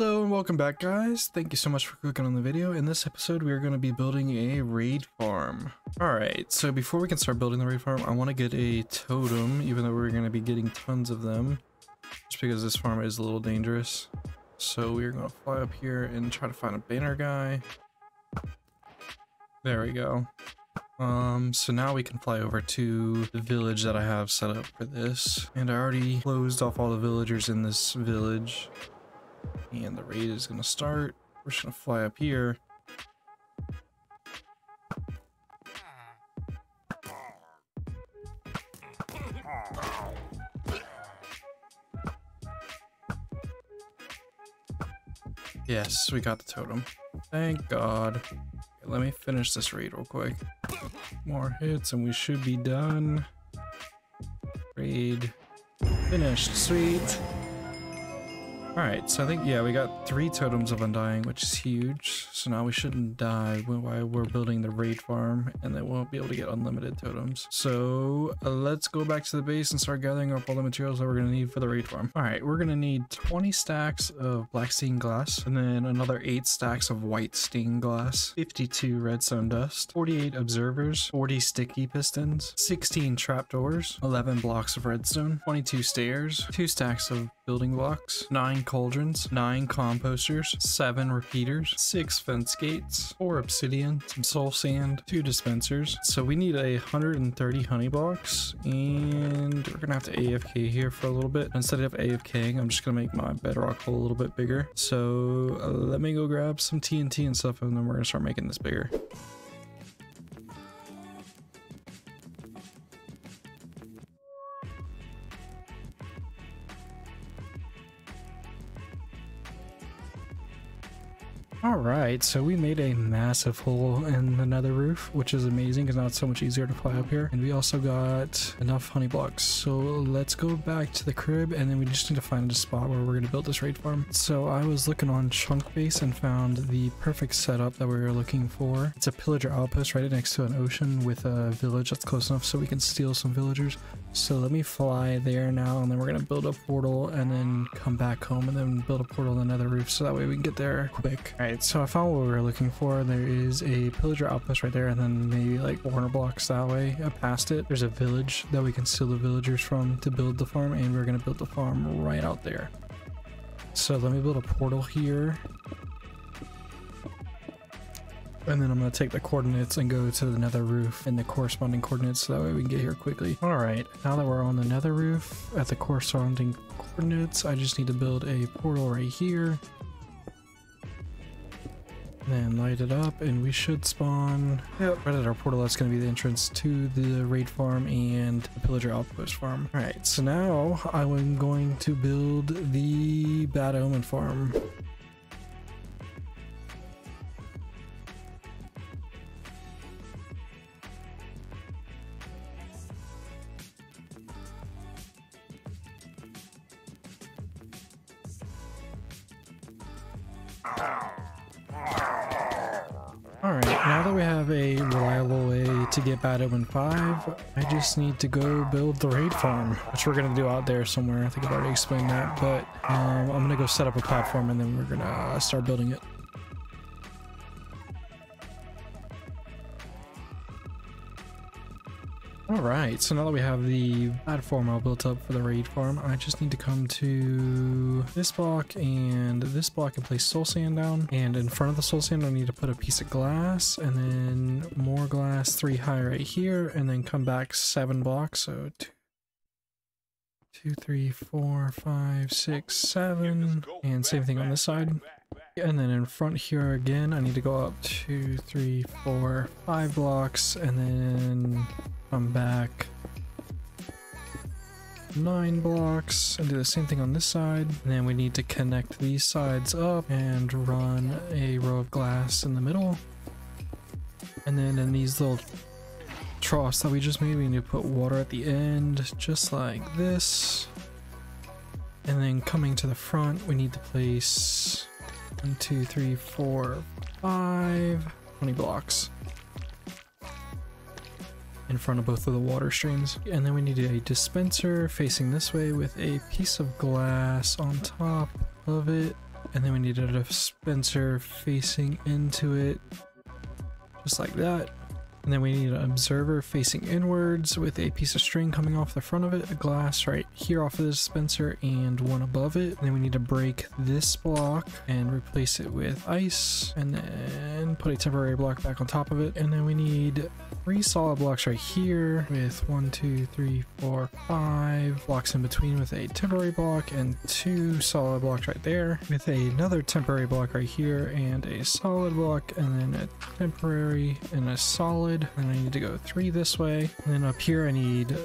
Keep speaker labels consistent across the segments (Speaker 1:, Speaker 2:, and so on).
Speaker 1: Hello and welcome back, guys. Thank you so much for clicking on the video. In this episode we are going to be building a raid farm. Alright, so before we can start building the raid farm, I want to get a totem, even though we're going to be getting tons of them, just because this farm is a little dangerous. So we're going to fly up here and try to find a banner guy. There we go. So now we can fly over to the village that I have set up for this, and I already closed off all the villagers in this village. And the raid is going to start. We're just going to fly up here. Yes, we got the totem. Thank God. Okay, let me finish this raid real quick. More hits and we should be done. Raid finished. Sweet. Alright, so I think, yeah, we got 3 totems of Undying, which is huge. So now we shouldn't die while we're building the raid farm, and then we'll be able to get unlimited totems. So let's go back to the base and start gathering up all the materials that we're going to need for the raid farm. Alright, we're going to need 20 stacks of black stained glass, and then another 8 stacks of white stained glass, 52 redstone dust, 48 observers, 40 sticky pistons, 16 trapdoors, 11 blocks of redstone, 22 stairs, 2 stacks of building blocks, 9 cauldrons, 9 composters, 7 repeaters, 6 fence gates, 4 obsidian, some soul sand, 2 dispensers. So we need 130 honey blocks, and we're gonna have to AFK here for a little bit. Instead of AFKing, I'm just gonna make my bedrock hole a little bit bigger. So let me go grab some TNT and stuff, and then we're gonna start making this bigger. Alright, so we made a massive hole in the nether roof, which is amazing because now it's so much easier to fly up here. And we also got enough honey blocks. So let's go back to the crib, and then we just need to find a spot where we're going to build this raid farm. So I was looking on Chunkbase and found the perfect setup that we were looking for. It's a pillager outpost right next to an ocean with a village that's close enough so we can steal some villagers. So let me fly there now, and then we're going to build a portal and then come back home and then build a portal in the nether roof so that way we can get there quick. Alright, so I found what we were looking for. There is a pillager outpost right there, and then maybe like 400 blocks that way past it. There's a village that we can steal the villagers from to build the farm, and we're going to build the farm right out there. So let me build a portal here. And then I'm going to take the coordinates and go to the nether roof and the corresponding coordinates so that way we can get here quickly. Alright, now that we're on the nether roof at the corresponding coordinates, I just need to build a portal right here. Then light it up and we should spawn right at our portal. That's going to be the entrance to the raid farm and the pillager outpost farm. Alright, so now I'm going to build the Bad Omen farm. Alright, now that we have a reliable way to get Bad Omen 5, I just need to go build the raid farm, which we're going to do out there somewhere. I think I've already explained that, but I'm going to go set up a platform and then we're going to start building it. Alright, so now that we have the platform all built up for the raid farm, I just need to come to this block and place soul sand down. And in front of the soul sand, I need to put a piece of glass, and then more glass 3 high right here, and then come back 7 blocks. So 2, 3, 4, 5, 6, 7, and same thing on this side. And then in front here again, I need to go up 2, 3, 4, 5 blocks, and then come back 9 blocks and do the same thing on this side. And then we need to connect these sides up and run a row of glass in the middle. And then in these little troughs that we just made, we need to put water at the end, just like this. And then coming to the front, we need to place 1, 2, 3, 4, 5, 20 blocks in front of both of the water streams. And then we need a dispenser facing this way with a piece of glass on top of it. and then we need a dispenser facing into it, just like that. And then we need an observer facing inwards with a piece of string coming off the front of it, a glass right here off of the dispenser, and one above it. And then we need to break this block and replace it with ice, and then put a temporary block back on top of it. And then we need 3 solid blocks right here with 1, 2, 3, 4, 5 blocks in between with a temporary block, and 2 solid blocks right there with another temporary block right here and a solid block, and then a temporary and a solid. And I need to go 3 this way, and then up here I need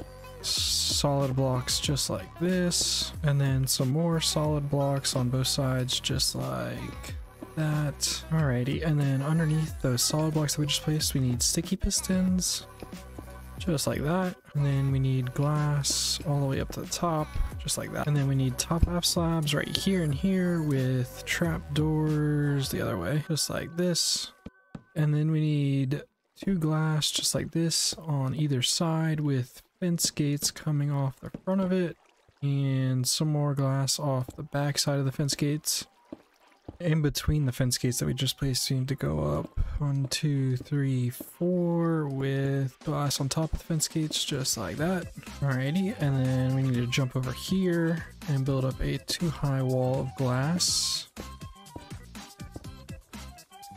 Speaker 1: solid blocks just like this, and then some more solid blocks on both sides just like that. Alrighty, and then underneath those solid blocks that we just placed, we need sticky pistons just like that, and then we need glass all the way up to the top just like that, and then we need top half slabs right here and here with trap doors the other way just like this, and then we need 2 glass just like this on either side with fence gates coming off the front of it, and some more glass off the back side of the fence gates. In between the fence gates that we just placed, we need to go up 1, 2, 3, 4 with glass on top of the fence gates just like that. Alrighty, and then we need to jump over here and build up a 2-high wall of glass.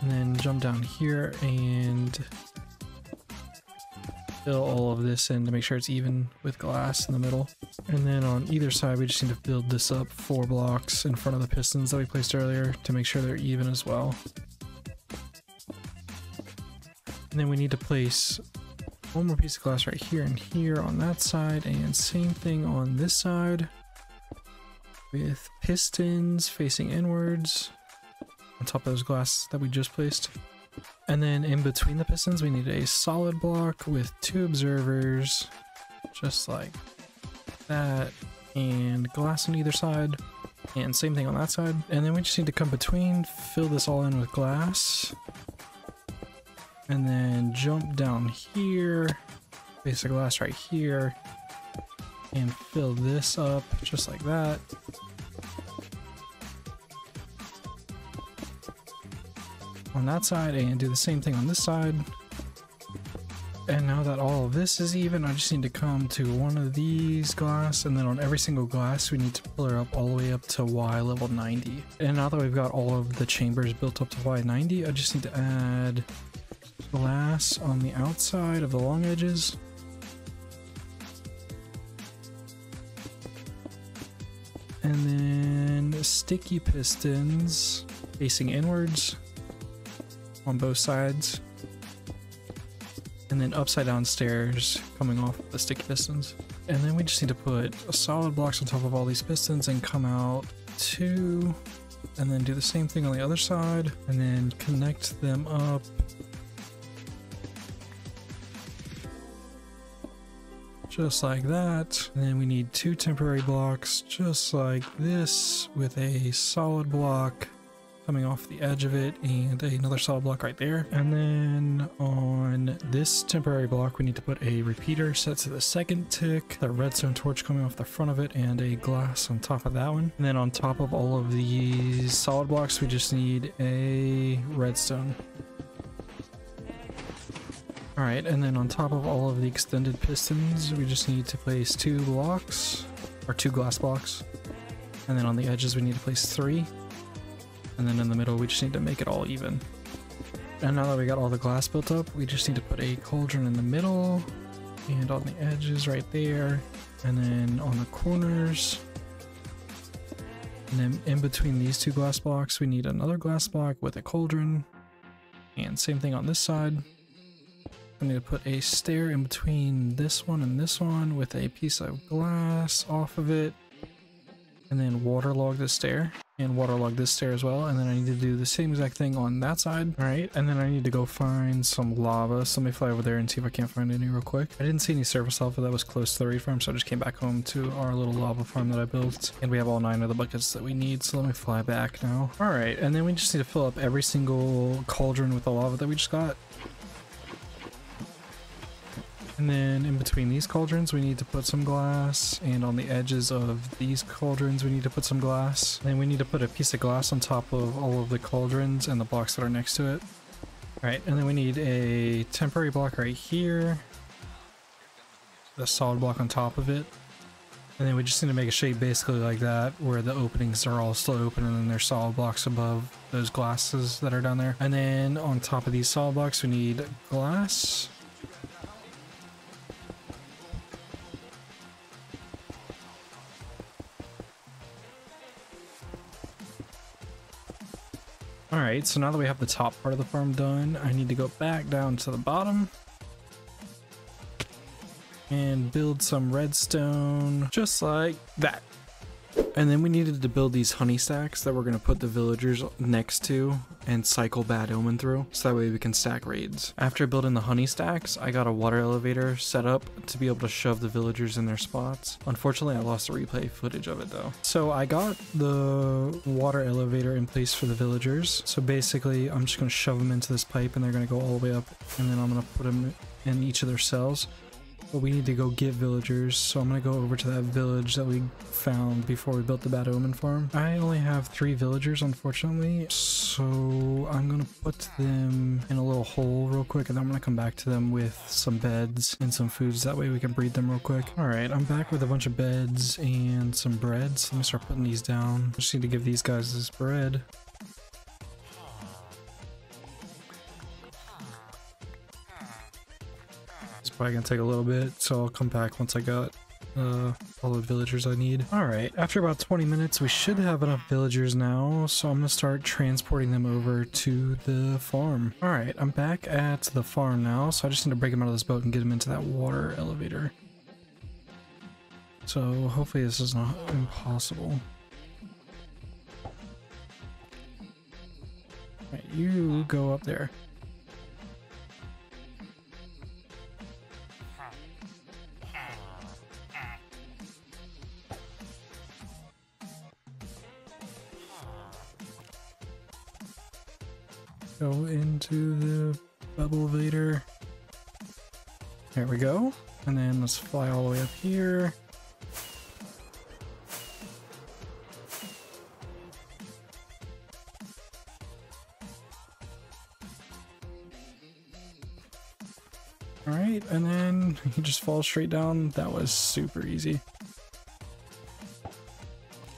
Speaker 1: And then jump down here and fill all of this in to make sure it's even with glass in the middle. And then on either side we just need to build this up 4 blocks in front of the pistons that we placed earlier to make sure they're even as well. And then we need to place 1 more piece of glass right here and here on that side, and same thing on this side with pistons facing inwards on top of those glass that we just placed. And then in between the pistons we need a solid block with 2 observers just like that, and glass on either side, and same thing on that side. And then we just need to come between, fill this all in with glass, and then jump down here, place the glass right here, and fill this up just like that. On that side, and do the same thing on this side. And now that all of this is even, I just need to come to one of these glass, and then on every single glass we need to pull her up all the way up to Y level 90. And now that we've got all of the chambers built up to Y 90, I just need to add glass on the outside of the long edges. And then sticky pistons facing inwards on both sides, and then upside down stairs coming off the sticky pistons. And then we just need to put solid blocks on top of all these pistons and come out 2, and then do the same thing on the other side, and then connect them up just like that. And then we need 2 temporary blocks just like this with a solid block coming off the edge of it and another solid block right there. And then on this temporary block we need to put a repeater set to the second tick, the redstone torch coming off the front of it, and a glass on top of that one. And then on top of all of these solid blocks we just need a redstone. Alright, and then on top of all of the extended pistons we just need to place 2 blocks, or 2 glass blocks. And then on the edges we need to place 3. And then in the middle we just need to make it all even. And now that we got all the glass built up, we just need to put a cauldron in the middle and on the edges right there, and then on the corners. And then in between these 2 glass blocks we need another glass block with a cauldron, and same thing on this side. I need to put a stair in between this one and this one with a piece of glass off of it, and then waterlog this stair, and waterlog this stair as well. And then I need to do the same exact thing on that side. Alright, and then I need to go find some lava, so let me fly over there and see if I can't find any real quick. I didn't see any surface lava that was close to the raid farm, so I just came back home to our little lava farm that I built, and we have all 9 of the buckets that we need, so let me fly back now. Alright, and then we just need to fill up every single cauldron with the lava that we just got. And then in between these cauldrons, we need to put some glass. And on the edges of these cauldrons, we need to put some glass. And we need to put a piece of glass on top of all of the cauldrons and the blocks that are next to it. Alright, and then we need a temporary block right here. A solid block on top of it. And then we just need to make a shape basically like that, where the openings are all still open and then there's solid blocks above those glasses that are down there. And then on top of these solid blocks, we need glass. Alright, so now that we have the top part of the farm done, I need to go back down to the bottom and build some redstone just like that. And then we needed to build these honey stacks that we're going to put the villagers next to and cycle Bad Omen through, so that way we can stack raids. After building the honey stacks, I got a water elevator set up to be able to shove the villagers in their spots. Unfortunately, I lost the replay footage of it though. So I got the water elevator in place for the villagers. So basically, I'm just going to shove them into this pipe and they're going to go all the way up, and then I'm going to put them in each of their cells. But we need to go get villagers, so I'm gonna go over to that village that we found before we built the Bad Omen farm. I only have 3 villagers, unfortunately, so I'm gonna put them in a little hole real quick, and then I'm gonna come back to them with some beds and some foods. That way we can breed them real quick. Alright, I'm back with a bunch of beds and some bread, so let me start putting these down. I just need to give these guys this bread. Probably gonna take a little bit, so I'll come back once I got all the villagers I need. Alright, after about 20 minutes we should have enough villagers now, so I'm gonna start transporting them over to the farm. Alright, I'm back at the farm now, so I just need to break them out of this boat and get them into that water elevator. So hopefully this is not impossible. Alright, you go up there. Go into the bubble vader. There we go. And then let's fly all the way up here. Alright, and then he just falls straight down. That was super easy.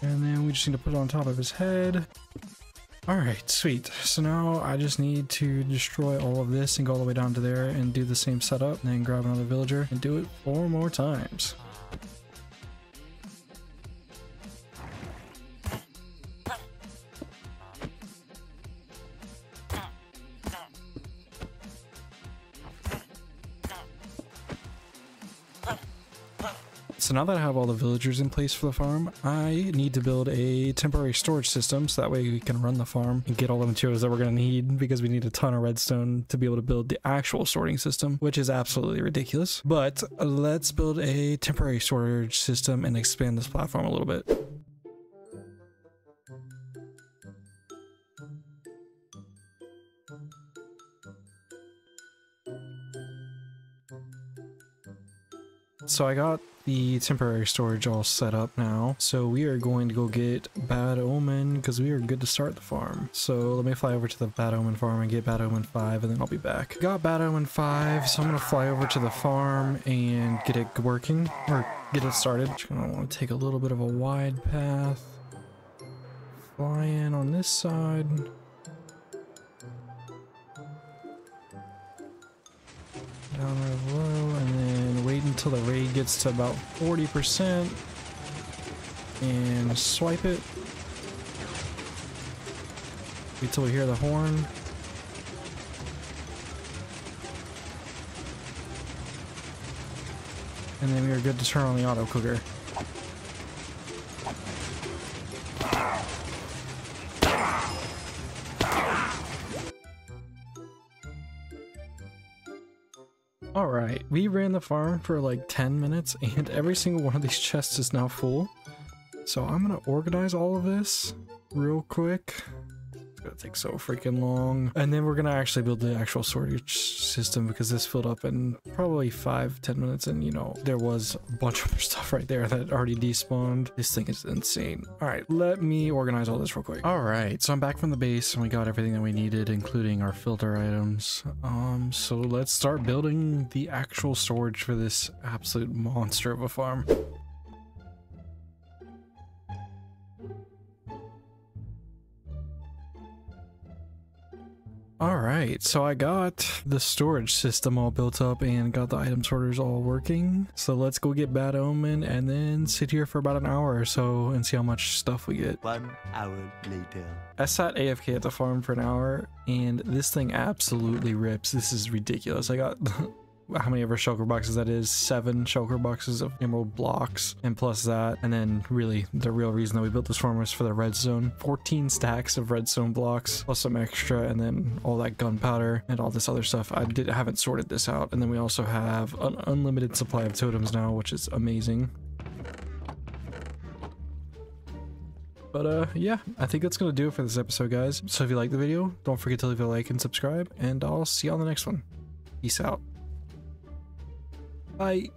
Speaker 1: And then we just need to put it on top of his head. Alright, sweet. So now I just need to destroy all of this and go all the way down to there and do the same setup, and then grab another villager and do it 4 more times. So now that I have all the villagers in place for the farm, I need to build a temporary storage system so that way we can run the farm and get all the materials that we're going to need, because we need a ton of redstone to be able to build the actual sorting system, which is absolutely ridiculous. But let's build a temporary storage system and expand this platform a little bit. So I got the temporary storage all set up now, so we are going to go get Bad Omen because we are good to start the farm. So let me fly over to the Bad Omen farm and get Bad Omen 5, and then I'll be back. Got Bad Omen 5, so I'm gonna fly over to the farm and get it working, or get it started. Just gonna want to take a little bit of a wide path, fly in on this side. Down real low, and then wait until the raid gets to about 40% and swipe it. Wait till we hear the horn. And then we are good to turn on the auto cooker. Alright, we ran the farm for like 10 minutes and every single one of these chests is now full. So I'm gonna organize all of this real quick. gonna take so freaking long. And then we're gonna actually build the actual storage system because this filled up in probably 5-10 minutes, and you know, there was a bunch of stuff right there that already despawned. This thing is insane. All right, let me organize all this real quick. All right, so I'm back from the base and we got everything that we needed, including our filter items. So let's start building the actual storage for this absolute monster of a farm. Alright, so I got the storage system all built up and got the item sorters all working. So let's go get Bad Omen and then sit here for about an hour or so and see how much stuff we get.
Speaker 2: 1 hour later. I
Speaker 1: sat AFK at the farm for an hour and this thing absolutely rips. This is ridiculous. I got how many ever shulker boxes that is, 7 shulker boxes of emerald blocks, and plus that, and then really the real reason that we built this farm was for the redstone. 14 stacks of redstone blocks plus some extra, and then all that gunpowder and all this other stuff. I haven't sorted this out. And then we also have an unlimited supply of totems now, which is amazing. But yeah, I think that's gonna do it for this episode, guys. So if you like the video, don't forget to leave a like and subscribe, and I'll see you on the next one. Peace out. Bye.